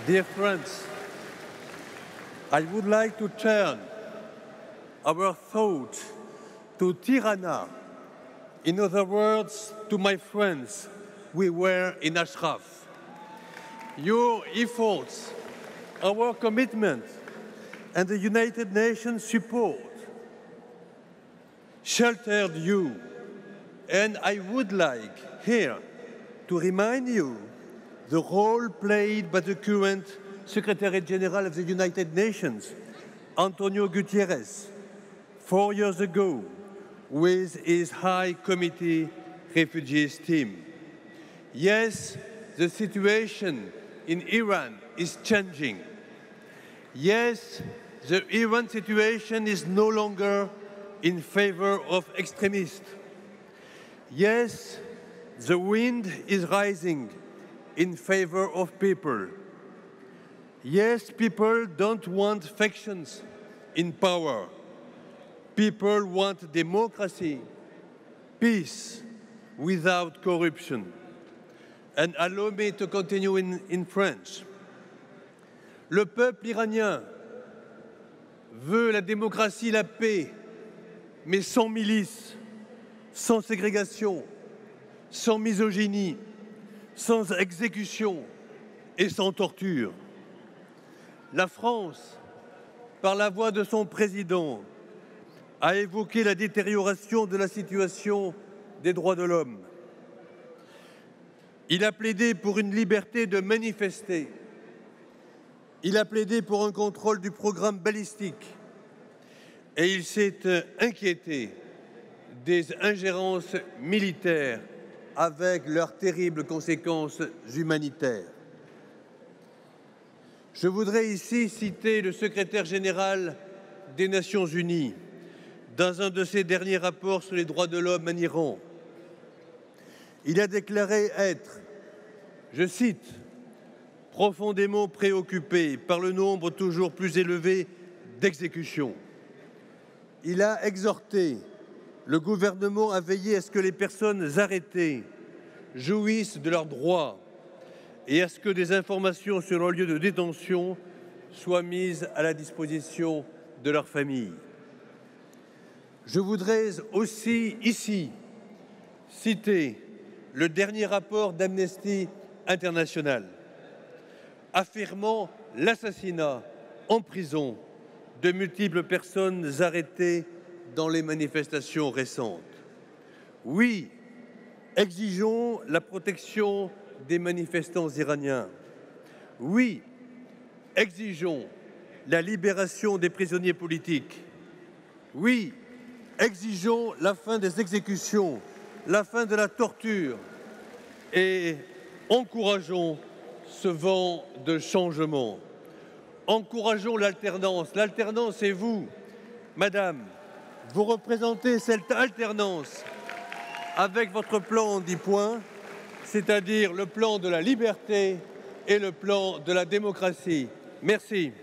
Dear friends, I would like to turn our thought to Tirana. In other words, to my friends we were in Ashraf. Your efforts, our commitment, and the United Nations support sheltered you. And I would like here to remind you the role played by the current Secretary General of the United Nations, Antonio Guterres, 4 years ago with his High Committee Refugees team. Yes, the situation in Iran is changing. Yes, the Iran situation is no longer in favor of extremists. Yes, the wind is rising in favor of people. Yes, people don't want factions in power. People want democracy, peace, without corruption. And allow me to continue in French. Le peuple iranien veut la démocratie, la paix, mais sans milice, sans ségrégation, sans misogynie, sans exécution et sans torture. La France, par la voix de son président, a évoqué la détérioration de la situation des droits de l'homme. Il a plaidé pour une liberté de manifester. Il a plaidé pour un contrôle du programme balistique. Et il s'est inquiété des ingérences militaires avec leurs terribles conséquences humanitaires. Je voudrais ici citer le secrétaire général des Nations Unies dans un de ses derniers rapports sur les droits de l'homme en Iran. Il a déclaré être, je cite, « profondément préoccupé par le nombre toujours plus élevé d'exécutions ». Il a exhorté le gouvernement à veiller à ce que les personnes arrêtées jouissent de leurs droits et à ce que des informations sur leur lieu de détention soient mises à la disposition de leurs familles. Je voudrais aussi ici citer le dernier rapport d'Amnesty International affirmant l'assassinat en prison de multiples personnes arrêtées dans les manifestations récentes. Oui, exigeons la protection des manifestants iraniens. Oui, exigeons la libération des prisonniers politiques. Oui, exigeons la fin des exécutions, la fin de la torture et encourageons ce vent de changement. Encourageons l'alternance. L'alternance, c'est vous, madame. Vous représentez cette alternance avec votre plan en 10 points, c'est-à-dire le plan de la liberté et le plan de la démocratie. Merci.